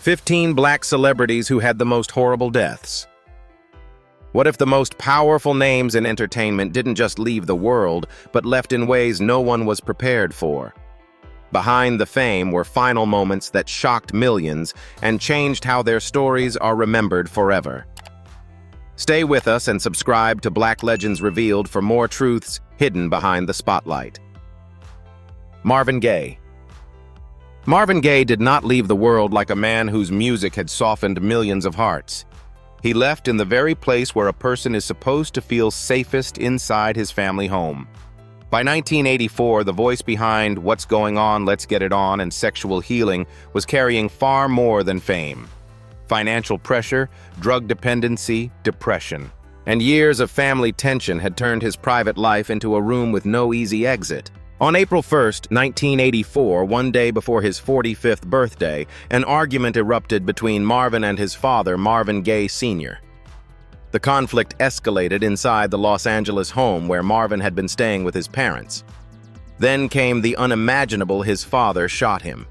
15 black celebrities who had the most horrible deaths. What if the most powerful names in entertainment didn't just leave the world, but left in ways no one was prepared for? Behind the fame were final moments that shocked millions and changed how their stories are remembered forever. Stay with us and subscribe to Black Legends Revealed for more truths hidden behind the spotlight. Marvin Gaye. Marvin Gaye did not leave the world like a man whose music had softened millions of hearts. He left in the very place where a person is supposed to feel safest, inside his family home. By 1984, the voice behind What's Going On, Let's Get It On, and Sexual Healing was carrying far more than fame. Financial pressure, drug dependency, depression, and years of family tension had turned his private life into a room with no easy exit. On April 1st, 1984, one day before his 45th birthday, an argument erupted between Marvin and his father, Marvin Gaye Sr. The conflict escalated inside the Los Angeles home where Marvin had been staying with his parents. Then came the unimaginable: his father shot him.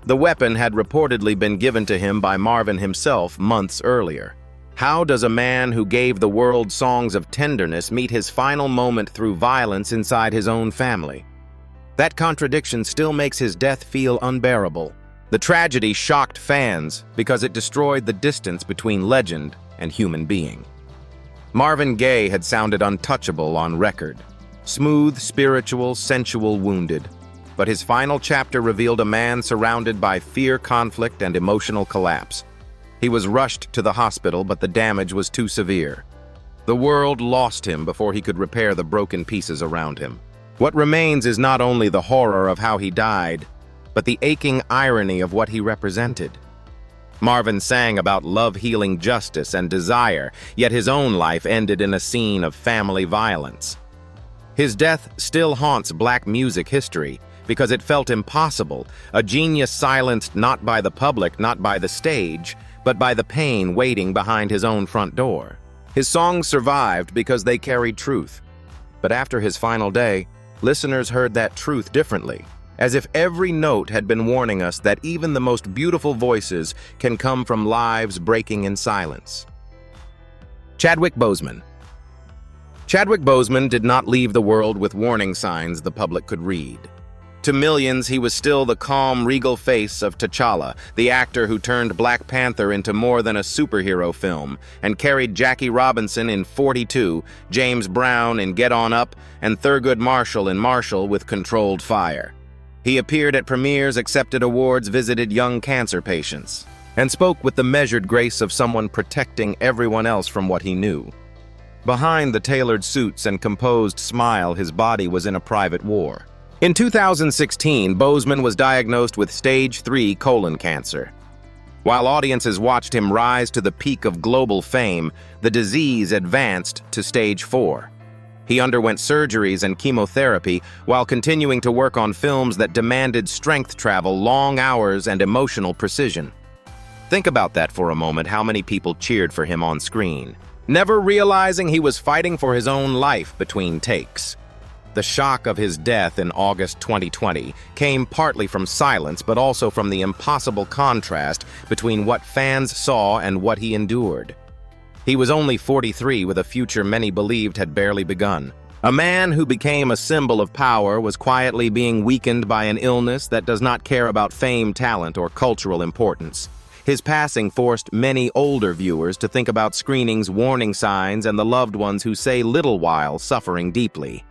The weapon had reportedly been given to him by Marvin himself months earlier. How does a man who gave the world songs of tenderness meet his final moment through violence inside his own family? That contradiction still makes his death feel unbearable. The tragedy shocked fans because it destroyed the distance between legend and human being. Marvin Gaye had sounded untouchable on record. Smooth, spiritual, sensual, wounded. But his final chapter revealed a man surrounded by fear, conflict, and emotional collapse. He was rushed to the hospital, but the damage was too severe. The world lost him before he could repair the broken pieces around him. What remains is not only the horror of how he died, but the aching irony of what he represented. Marvin sang about love, healing, justice, and desire, yet his own life ended in a scene of family violence. His death still haunts black music history because it felt impossible, a genius silenced not by the public, not by the stage, but by the pain waiting behind his own front door. His songs survived because they carried truth. But after his final day, listeners heard that truth differently, as if every note had been warning us that even the most beautiful voices can come from lives breaking in silence. Chadwick Boseman. Chadwick Boseman did not leave the world with warning signs the public could read. To millions, he was still the calm, regal face of T'Challa, the actor who turned Black Panther into more than a superhero film and carried Jackie Robinson in 42, James Brown in Get On Up, and Thurgood Marshall in Marshall with Controlled Fire. He appeared at premieres, accepted awards, visited young cancer patients, and spoke with the measured grace of someone protecting everyone else from what he knew. Behind the tailored suits and composed smile, his body was in a private war. In 2016, Boseman was diagnosed with stage 3 colon cancer. While audiences watched him rise to the peak of global fame, the disease advanced to stage 4. He underwent surgeries and chemotherapy while continuing to work on films that demanded strength travel, long hours, and emotional precision. Think about that for a moment, how many people cheered for him on screen, never realizing he was fighting for his own life between takes. The shock of his death in August 2020 came partly from silence, but also from the impossible contrast between what fans saw and what he endured. He was only 43, with a future many believed had barely begun. A man who became a symbol of power was quietly being weakened by an illness that does not care about fame, talent, or cultural importance. His passing forced many older viewers to think about screenings, warning signs, and the loved ones who say little while suffering deeply.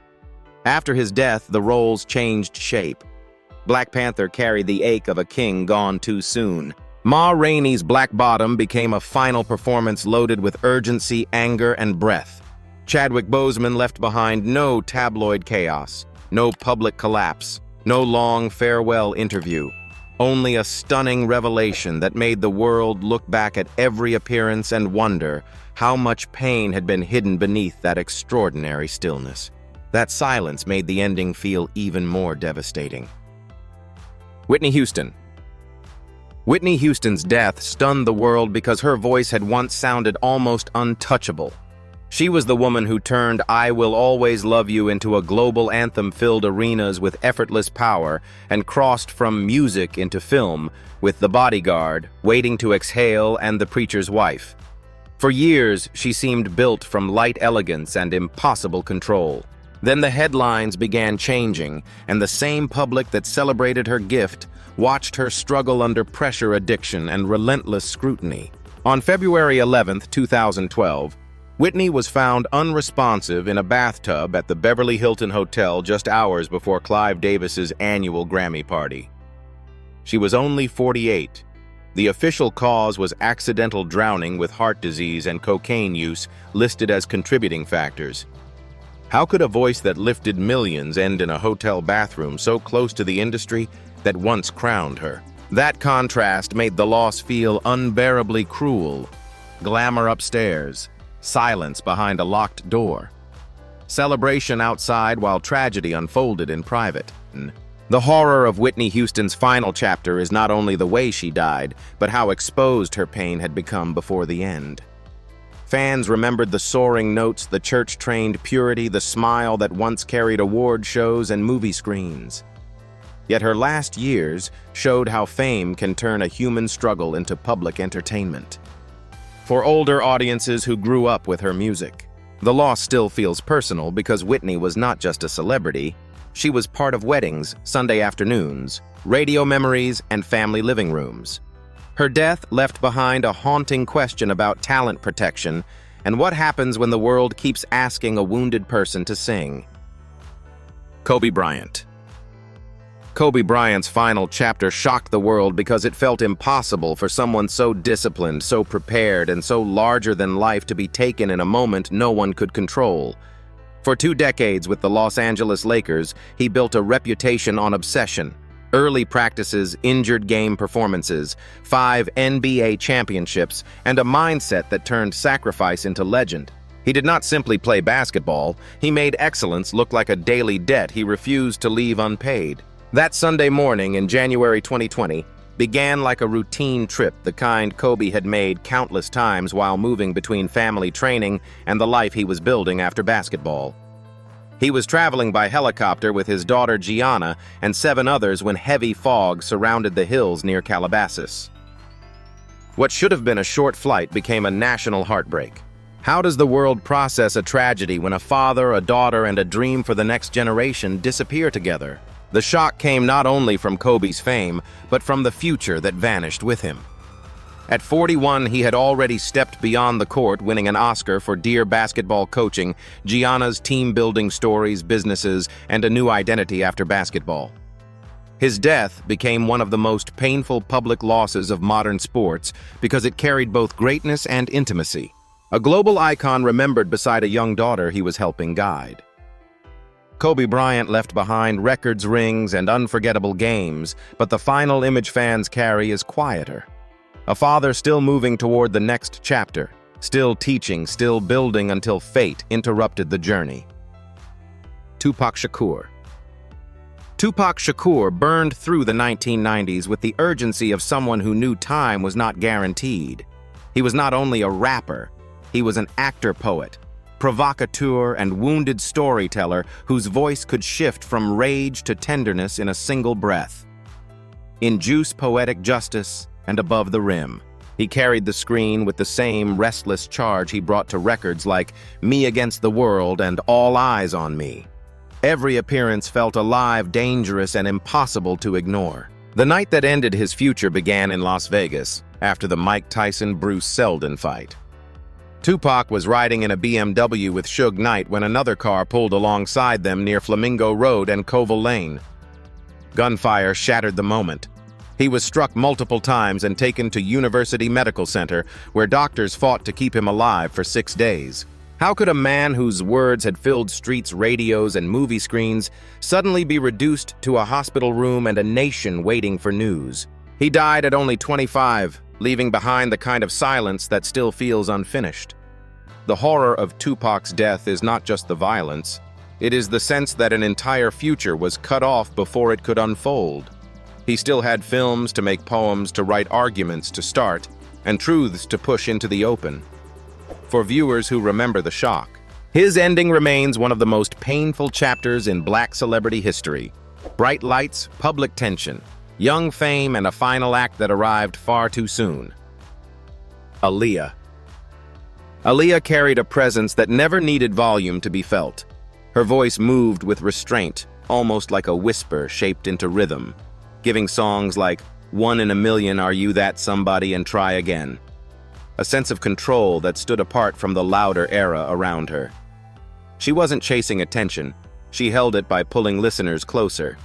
After his death, the roles changed shape. Black Panther carried the ache of a king gone too soon. Ma Rainey's Black Bottom became a final performance loaded with urgency, anger, and breath. Chadwick Boseman left behind no tabloid chaos, no public collapse, no long farewell interview. Only a stunning revelation that made the world look back at every appearance and wonder how much pain had been hidden beneath that extraordinary stillness. That silence made the ending feel even more devastating. Whitney Houston. Whitney Houston's death stunned the world because her voice had once sounded almost untouchable. She was the woman who turned "I Will Always Love You" into a global anthem-filled arenas with effortless power and crossed from music into film with The Bodyguard, Waiting to Exhale, and The Preacher's Wife. For years, she seemed built from light elegance and impossible control. Then the headlines began changing, and the same public that celebrated her gift watched her struggle under pressure addiction and relentless scrutiny. On February 11, 2012, Whitney was found unresponsive in a bathtub at the Beverly Hilton Hotel just hours before Clive Davis's annual Grammy party. She was only 48. The official cause was accidental drowning with heart disease and cocaine use listed as contributing factors. How could a voice that lifted millions end in a hotel bathroom so close to the industry that once crowned her? That contrast made the loss feel unbearably cruel. Glamour upstairs, silence behind a locked door. Celebration outside while tragedy unfolded in private. The horror of Whitney Houston's final chapter is not only the way she died, but how exposed her pain had become before the end. Fans remembered the soaring notes, the church-trained purity, the smile that once carried award shows and movie screens. Yet her last years showed how fame can turn a human struggle into public entertainment. For older audiences who grew up with her music, the loss still feels personal because Whitney was not just a celebrity. She was part of weddings, Sunday afternoons, radio memories, and family living rooms. Her death left behind a haunting question about talent protection and what happens when the world keeps asking a wounded person to sing. Kobe Bryant. Kobe Bryant's final chapter shocked the world because it felt impossible for someone so disciplined, so prepared, and so larger than life to be taken in a moment no one could control. For 2 decades with the Los Angeles Lakers, he built a reputation on obsession. Early practices, injured game performances, 5 NBA championships, and a mindset that turned sacrifice into legend. He did not simply play basketball, he made excellence look like a daily debt he refused to leave unpaid. That Sunday morning in January 2020 began like a routine trip, the kind Kobe had made countless times while moving between family training and the life he was building after basketball. He was traveling by helicopter with his daughter Gianna and 7 others when heavy fog surrounded the hills near Calabasas. What should have been a short flight became a national heartbreak. How does the world process a tragedy when a father, a daughter, and a dream for the next generation disappear together? The shock came not only from Kobe's fame, but from the future that vanished with him. At 41, he had already stepped beyond the court, winning an Oscar for Dear Basketball Coaching, Gianna's team-building stories, businesses, and a new identity after basketball. His death became one of the most painful public losses of modern sports because it carried both greatness and intimacy. A global icon remembered beside a young daughter he was helping guide. Kobe Bryant left behind records, rings, and unforgettable games, but the final image fans carry is quieter. A father still moving toward the next chapter, still teaching, still building until fate interrupted the journey. Tupac Shakur. Tupac Shakur burned through the 1990s with the urgency of someone who knew time was not guaranteed. He was not only a rapper, he was an actor-poet, provocateur, and wounded storyteller whose voice could shift from rage to tenderness in a single breath. In Juice Poetic Justice and Above the Rim, he carried the screen with the same restless charge he brought to records like Me Against the World and All Eyes on Me. Every appearance felt alive, dangerous, and impossible to ignore. The night that ended his future began in Las Vegas after the Mike Tyson-Bruce Seldon fight. Tupac was riding in a BMW with Suge Knight when another car pulled alongside them near Flamingo Road and Koval Lane. Gunfire shattered the moment. He was struck multiple times and taken to University Medical Center, where doctors fought to keep him alive for 6 days. How could a man whose words had filled streets, radios, and movie screens suddenly be reduced to a hospital room and a nation waiting for news? He died at only 25, leaving behind the kind of silence that still feels unfinished. The horror of Tupac's death is not just the violence, it is the sense that an entire future was cut off before it could unfold. He still had films to make, poems to write, arguments to start, and truths to push into the open. for viewers who remember the shock. His ending remains one of the most painful chapters in Black celebrity history. Bright lights, public tension, young fame, and a final act that arrived far too soon. Aaliyah. Aaliyah carried a presence that never needed volume to be felt. Her voice moved with restraint, almost like a whisper shaped into rhythm, giving songs like "One in a Million, Are You That Somebody" and "Try Again" a sense of control that stood apart from the louder era around her. She wasn't chasing attention, she held it by pulling listeners closer.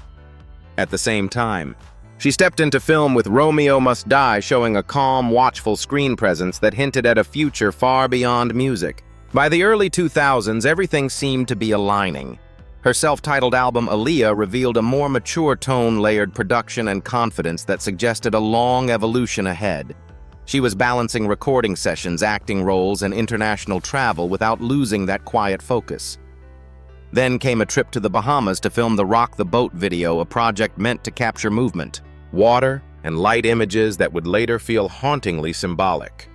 At the same time, she stepped into film with "Romeo Must Die," showing a calm, watchful screen presence that hinted at a future far beyond music. By the early 2000s, everything seemed to be aligning. Her self-titled album Aaliyah revealed a more mature tone, layered production, and confidence that suggested a long evolution ahead. She was balancing recording sessions, acting roles, and international travel without losing that quiet focus. Then came a trip to the Bahamas to film the Rock the Boat video, a project meant to capture movement, water, and light images that would later feel hauntingly symbolic.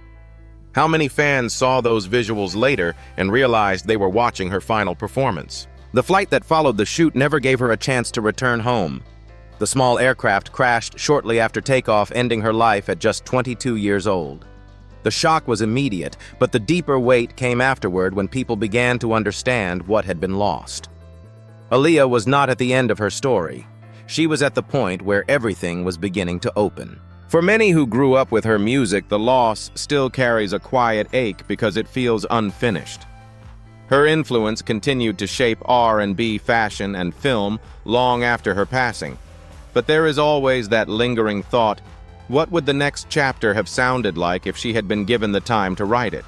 How many fans saw those visuals later and realized they were watching her final performance? The flight that followed the shoot never gave her a chance to return home. The small aircraft crashed shortly after takeoff, ending her life at just 22 years old. The shock was immediate, but the deeper weight came afterward when people began to understand what had been lost. Aaliyah was not at the end of her story. She was at the point where everything was beginning to open. For many who grew up with her music, the loss still carries a quiet ache because it feels unfinished. Her influence continued to shape R&B, fashion, and film long after her passing. But there is always that lingering thought, what would the next chapter have sounded like if she had been given the time to write it?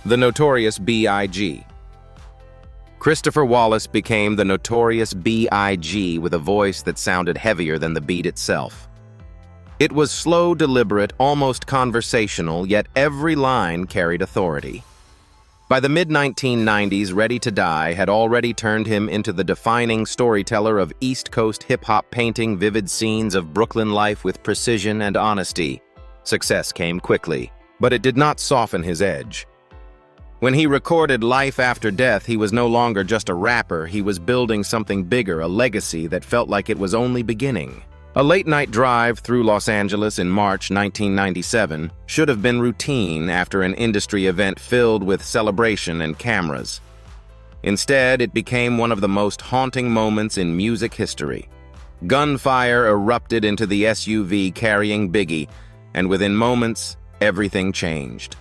The Notorious B.I.G. Christopher Wallace became the Notorious B.I.G. with a voice that sounded heavier than the beat itself. It was slow, deliberate, almost conversational, yet every line carried authority. By the mid-1990s, Ready to Die had already turned him into the defining storyteller of East Coast hip-hop, painting vivid scenes of Brooklyn life with precision and honesty. Success came quickly, but it did not soften his edge. When he recorded Life After Death, he was no longer just a rapper, he was building something bigger, a legacy that felt like it was only beginning. A late-night drive through Los Angeles in March 1997 should have been routine after an industry event filled with celebration and cameras. Instead, it became one of the most haunting moments in music history. Gunfire erupted into the SUV carrying Biggie, and within moments, everything changed.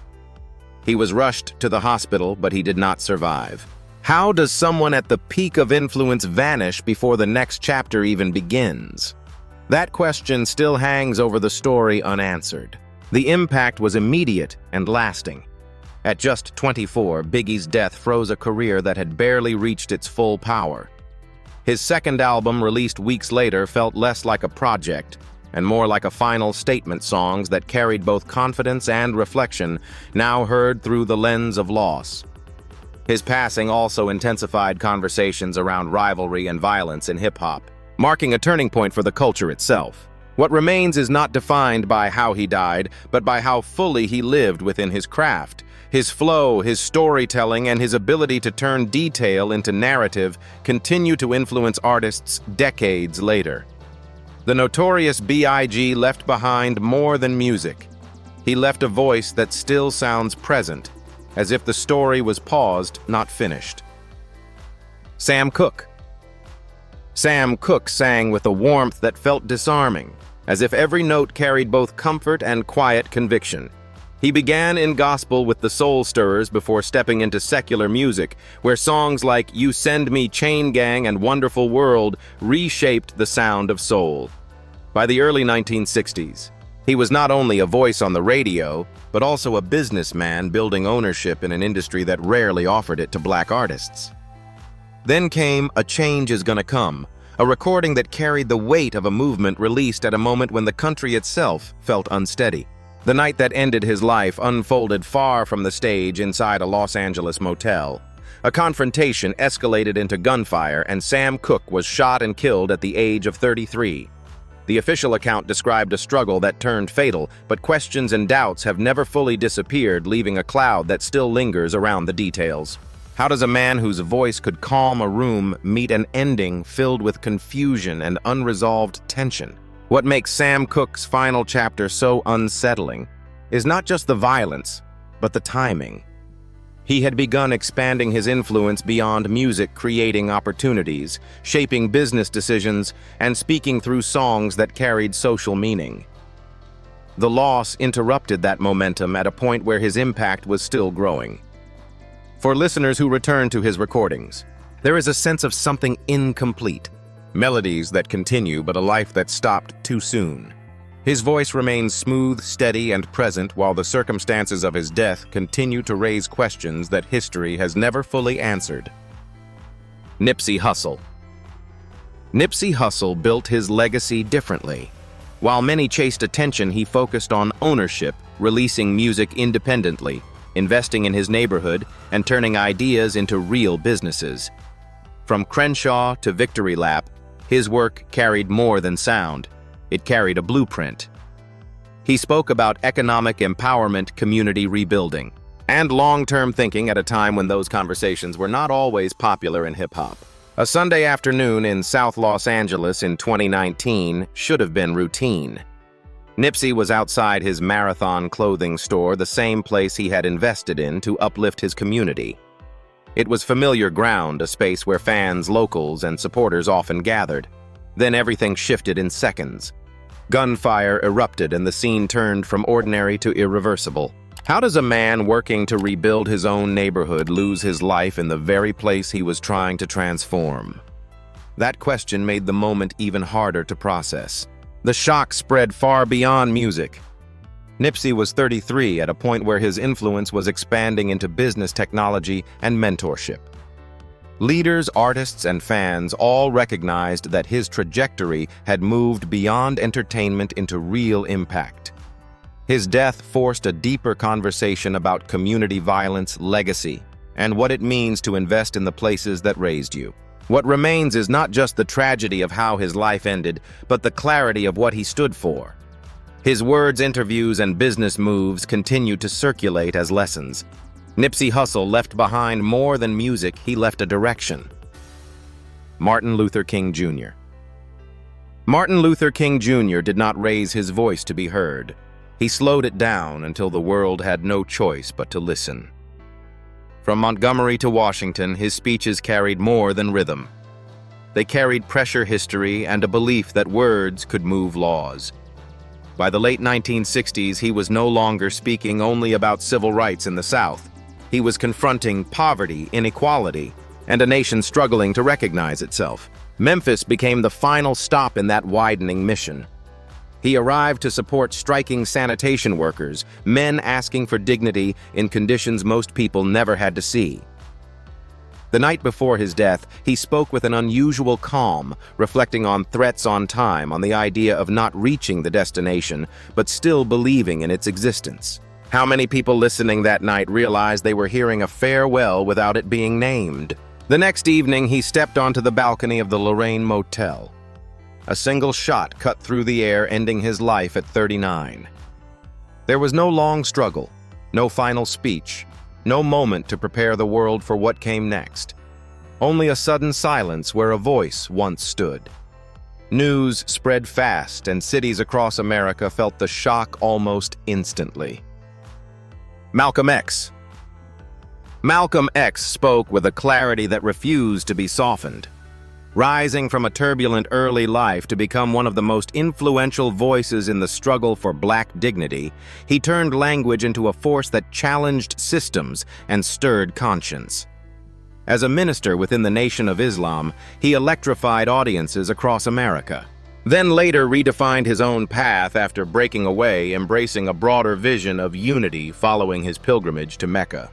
He was rushed to the hospital, but he did not survive. How does someone at the peak of influence vanish before the next chapter even begins? That question still hangs over the story unanswered. The impact was immediate and lasting. At just 24, Biggie's death froze a career that had barely reached its full power. His second album, released weeks later, felt less like a project and more like a final statement, songs that carried both confidence and reflection, now heard through the lens of loss. His passing also intensified conversations around rivalry and violence in hip-hop, marking a turning point for the culture itself. What remains is not defined by how he died, but by how fully he lived within his craft. His flow, his storytelling, and his ability to turn detail into narrative continue to influence artists decades later. The Notorious B.I.G. left behind more than music. He left a voice that still sounds present, as if the story was paused, not finished. Sam Cooke. Sam Cooke sang with a warmth that felt disarming, as if every note carried both comfort and quiet conviction. He began in gospel with the Soul Stirrers before stepping into secular music, where songs like You Send Me, Chain Gang, and Wonderful World reshaped the sound of soul. By the early 1960s, he was not only a voice on the radio, but also a businessman building ownership in an industry that rarely offered it to black artists. Then came A Change Is Gonna Come, a recording that carried the weight of a movement released at a moment when the country itself felt unsteady. The night that ended his life unfolded far from the stage inside a Los Angeles motel. A confrontation escalated into gunfire, and Sam Cooke was shot and killed at the age of 33. The official account described a struggle that turned fatal, but questions and doubts have never fully disappeared, leaving a cloud that still lingers around the details. How does a man whose voice could calm a room meet an ending filled with confusion and unresolved tension? What makes Sam Cooke's final chapter so unsettling is not just the violence, but the timing. He had begun expanding his influence beyond music, creating opportunities, shaping business decisions, and speaking through songs that carried social meaning. The loss interrupted that momentum at a point where his impact was still growing. For listeners who return to his recordings, there is a sense of something incomplete. Melodies that continue, but a life that stopped too soon. His voice remains smooth, steady, and present, while the circumstances of his death continue to raise questions that history has never fully answered. Nipsey Hussle. Nipsey Hussle built his legacy differently. While many chased attention, he focused on ownership, releasing music independently, investing in his neighborhood, and turning ideas into real businesses. From Crenshaw to Victory Lap, his work carried more than sound. It carried a blueprint. He spoke about economic empowerment, community rebuilding, and long-term thinking at a time when those conversations were not always popular in hip-hop. A Sunday afternoon in South Los Angeles in 2019 should have been routine. Nipsey was outside his Marathon clothing store, the same place he had invested in to uplift his community. It was familiar ground, a space where fans, locals, and supporters often gathered. Then everything shifted in seconds. Gunfire erupted and the scene turned from ordinary to irreversible. How does a man working to rebuild his own neighborhood lose his life in the very place he was trying to transform? That question made the moment even harder to process. The shock spread far beyond music. Nipsey was 33 at a point where his influence was expanding into business, technology, and mentorship. Leaders, artists, and fans all recognized that his trajectory had moved beyond entertainment into real impact. His death forced a deeper conversation about community violence, legacy, and what it means to invest in the places that raised you. What remains is not just the tragedy of how his life ended, but the clarity of what he stood for. His words, interviews, and business moves continue to circulate as lessons. Nipsey Hussle left behind more than music, he left a direction. Martin Luther King Jr. Martin Luther King Jr. did not raise his voice to be heard. He slowed it down until the world had no choice but to listen. From Montgomery to Washington, his speeches carried more than rhythm. They carried pressure, history, and a belief that words could move laws. By the late 1960s, he was no longer speaking only about civil rights in the South. He was confronting poverty, inequality, and a nation struggling to recognize itself. Memphis became the final stop in that widening mission. He arrived to support striking sanitation workers, men asking for dignity in conditions most people never had to see. The night before his death, he spoke with an unusual calm, reflecting on threats on time, on the idea of not reaching the destination, but still believing in its existence. How many people listening that night realized they were hearing a farewell without it being named? The next evening, he stepped onto the balcony of the Lorraine Motel. A single shot cut through the air, ending his life at 39. There was no long struggle, no final speech, no moment to prepare the world for what came next. Only a sudden silence where a voice once stood. News spread fast, and cities across America felt the shock almost instantly. Malcolm X. Malcolm X spoke with a clarity that refused to be softened. Rising from a turbulent early life to become one of the most influential voices in the struggle for Black dignity, he turned language into a force that challenged systems and stirred conscience. As a minister within the Nation of Islam, he electrified audiences across America. Then later redefined his own path after breaking away, embracing a broader vision of unity following his pilgrimage to Mecca.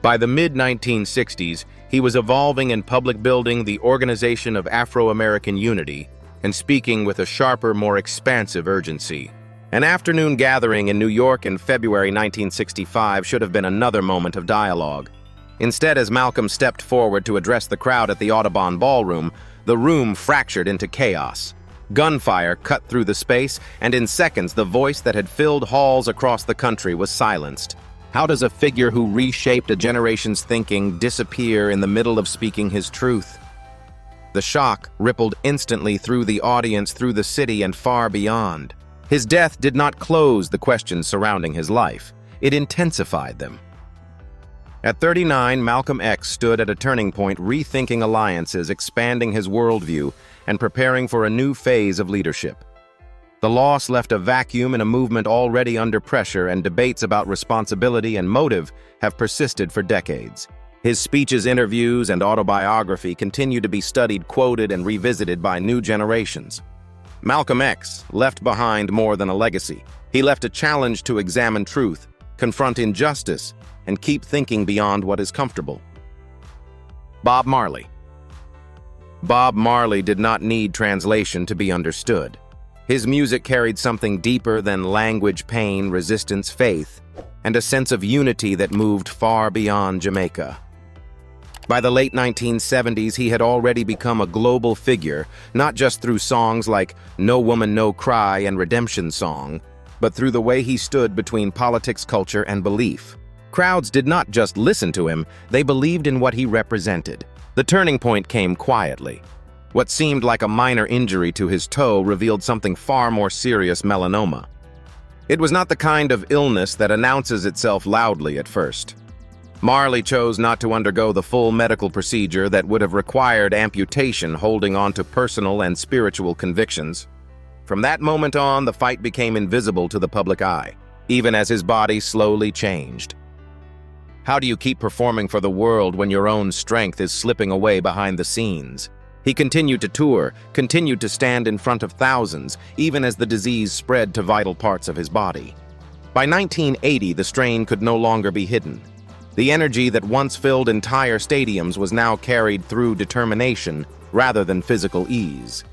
By the mid-1960s, he was evolving in public, building the Organization of Afro-American Unity and speaking with a sharper, more expansive urgency. An afternoon gathering in New York in February 1965 should have been another moment of dialogue. Instead, as Malcolm stepped forward to address the crowd at the Audubon Ballroom, the room fractured into chaos. Gunfire cut through the space, and in seconds the voice that had filled halls across the country was silenced. How does a figure who reshaped a generation's thinking disappear in the middle of speaking his truth? The shock rippled instantly through the audience, through the city, and far beyond. His death did not close the questions surrounding his life. It intensified them. At 39, Malcolm X stood at a turning point, rethinking alliances, expanding his worldview, and preparing for a new phase of leadership. The loss left a vacuum in a movement already under pressure, and debates about responsibility and motive have persisted for decades. His speeches, interviews, and autobiography continue to be studied, quoted, and revisited by new generations. Malcolm X left behind more than a legacy. He left a challenge to examine truth, confront injustice, and keep thinking beyond what is comfortable. Bob Marley. Bob Marley did not need translation to be understood. His music carried something deeper than language, pain, resistance, faith, and a sense of unity that moved far beyond Jamaica. By the late 1970s, he had already become a global figure, not just through songs like No Woman, No Cry and Redemption Song, but through the way he stood between politics, culture, and belief. Crowds did not just listen to him, they believed in what he represented. The turning point came quietly. What seemed like a minor injury to his toe revealed something far more serious: melanoma. It was not the kind of illness that announces itself loudly at first. Marley chose not to undergo the full medical procedure that would have required amputation, holding on to personal and spiritual convictions. From that moment on, the fight became invisible to the public eye, even as his body slowly changed. How do you keep performing for the world when your own strength is slipping away behind the scenes? He continued to tour, continued to stand in front of thousands, even as the disease spread to vital parts of his body. By 1980, the strain could no longer be hidden. The energy that once filled entire stadiums was now carried through determination rather than physical ease.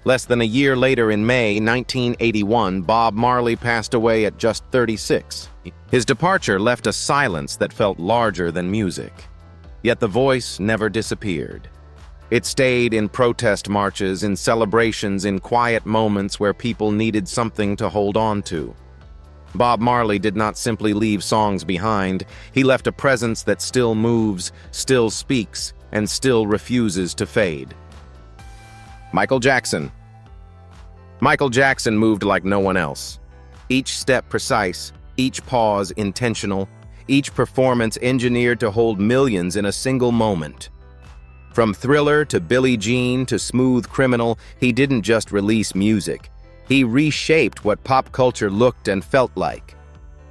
Less than a year later, in May 1981, Bob Marley passed away at just 36. His departure left a silence that felt larger than music. Yet the voice never disappeared. It stayed in protest marches, in celebrations, in quiet moments where people needed something to hold on to. Bob Marley did not simply leave songs behind. He left a presence that still moves, still speaks, and still refuses to fade. Michael Jackson. Michael Jackson moved like no one else. Each step precise, each pause intentional, each performance engineered to hold millions in a single moment. From Thriller to Billie Jean to Smooth Criminal, he didn't just release music. He reshaped what pop culture looked and felt like.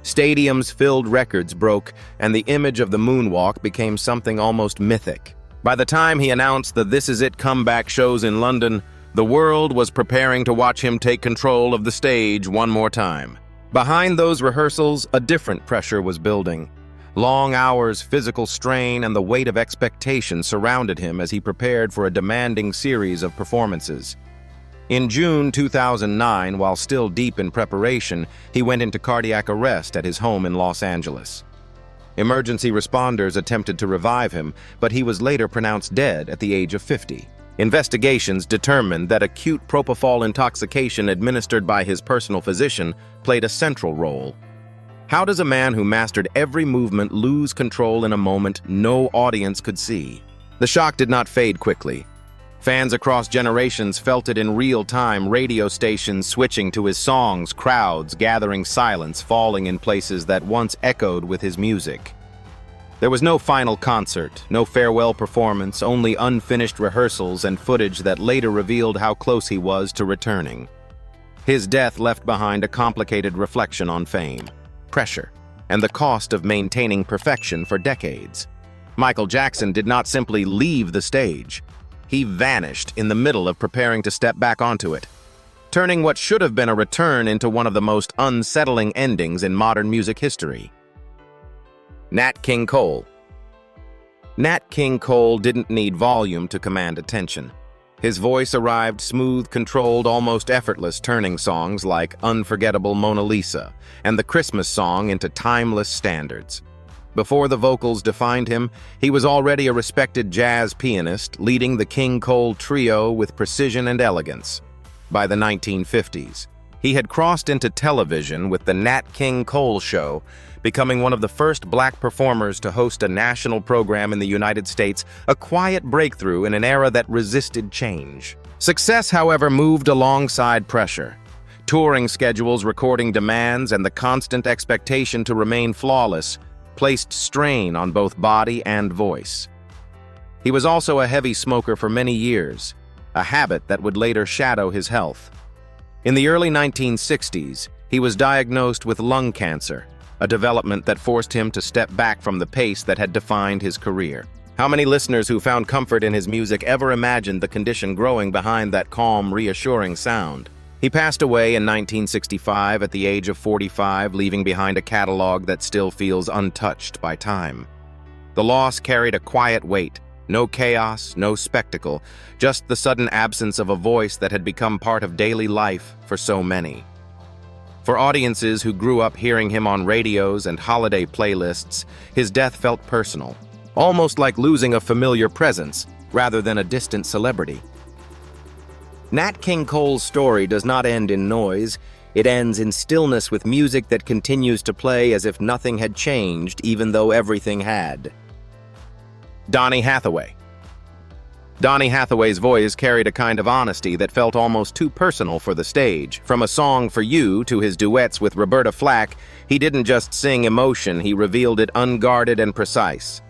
Stadiums filled, records broke, and the image of the moonwalk became something almost mythic. By the time he announced the This Is It comeback shows in London, the world was preparing to watch him take control of the stage one more time. Behind those rehearsals, a different pressure was building. Long hours, physical strain, and the weight of expectation surrounded him as he prepared for a demanding series of performances. In June 2009, while still deep in preparation, he went into cardiac arrest at his home in Los Angeles. Emergency responders attempted to revive him, but he was later pronounced dead at the age of 50. Investigations determined that acute propofol intoxication administered by his personal physician played a central role. How does a man who mastered every movement lose control in a moment no audience could see? The shock did not fade quickly. Fans across generations felt it in real time, radio stations switching to his songs, crowds gathering, silence falling in places that once echoed with his music. There was no final concert, no farewell performance, only unfinished rehearsals and footage that later revealed how close he was to returning. His death left behind a complicated reflection on fame, pressure, and the cost of maintaining perfection for decades. Michael Jackson did not simply leave the stage. He vanished in the middle of preparing to step back onto it, turning what should have been a return into one of the most unsettling endings in modern music history. Nat King Cole. Nat King Cole didn't need volume to command attention. His voice arrived smooth, controlled, almost effortless, turning songs like Unforgettable Mona Lisa and the Christmas song into timeless standards. Before the vocals defined him, he was already a respected jazz pianist, leading the King Cole trio with precision and elegance. by the 1950s. He had crossed into television with the Nat King Cole Show, becoming one of the first black performers to host a national program in the United States, a quiet breakthrough in an era that resisted change. Success, however, moved alongside pressure. Touring schedules, recording demands, and the constant expectation to remain flawless placed strain on both body and voice. He was also a heavy smoker for many years, a habit that would later shadow his health. In the early 1960s, he was diagnosed with lung cancer, a development that forced him to step back from the pace that had defined his career. How many listeners who found comfort in his music ever imagined the condition growing behind that calm, reassuring sound? He passed away in 1965 at the age of 45, leaving behind a catalog that still feels untouched by time. The loss carried a quiet weight. No chaos, no spectacle, just the sudden absence of a voice that had become part of daily life for so many. For audiences who grew up hearing him on radios and holiday playlists, his death felt personal, almost like losing a familiar presence rather than a distant celebrity. Nat King Cole's story does not end in noise. It ends in stillness, with music that continues to play as if nothing had changed, even though everything had. Donny Hathaway. Donny Hathaway's voice carried a kind of honesty that felt almost too personal for the stage. From A Song for You to his duets with Roberta Flack, he didn't just sing emotion, he revealed it unguarded and precise.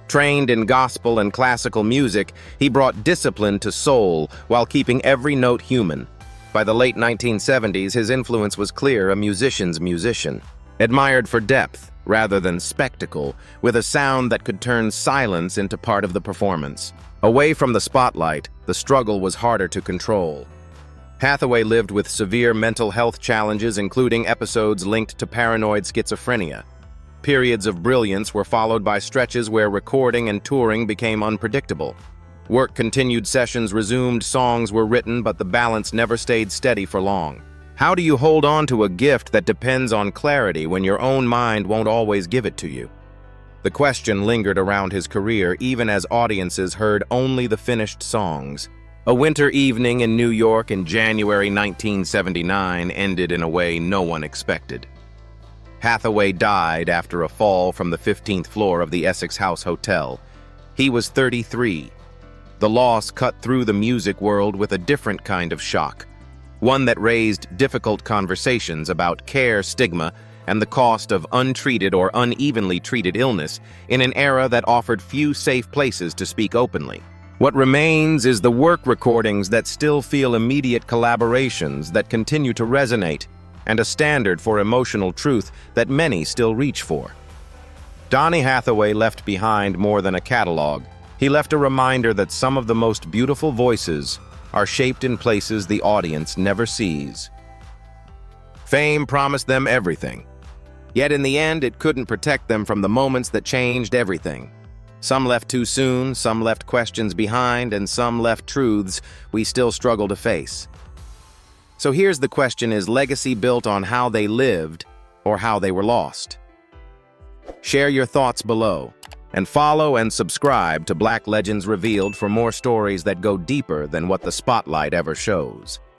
Trained in gospel and classical music, he brought discipline to soul while keeping every note human. By the late 1970s, his influence was clear, a musician's musician. Admired for depth rather than spectacle, with a sound that could turn silence into part of the performance. Away from the spotlight, the struggle was harder to control. Hathaway lived with severe mental health challenges, including episodes linked to paranoid schizophrenia. Periods of brilliance were followed by stretches where recording and touring became unpredictable. Work continued, sessions resumed, songs were written, but the balance never stayed steady for long. How do you hold on to a gift that depends on clarity when your own mind won't always give it to you? The question lingered around his career, even as audiences heard only the finished songs. A winter evening in New York in January 1979 ended in a way no one expected. Hathaway died after a fall from the 15th floor of the Essex House Hotel. He was 33. The loss cut through the music world with a different kind of shock, one that raised difficult conversations about care, stigma, and the cost of untreated or unevenly treated illness in an era that offered few safe places to speak openly. What remains is the work recordings that still feel immediate, collaborations that continue to resonate, and a standard for emotional truth that many still reach for. Donny Hathaway left behind more than a catalog. He left a reminder that some of the most beautiful voices are shaped in places the audience never sees. Fame promised them everything. Yet in the end, it couldn't protect them from the moments that changed everything. Some left too soon, some left questions behind, and some left truths we still struggle to face. So here's the question: is legacy built on how they lived or how they were lost? Share your thoughts below, and follow and subscribe to Black Legends Revealed for more stories that go deeper than what the spotlight ever shows.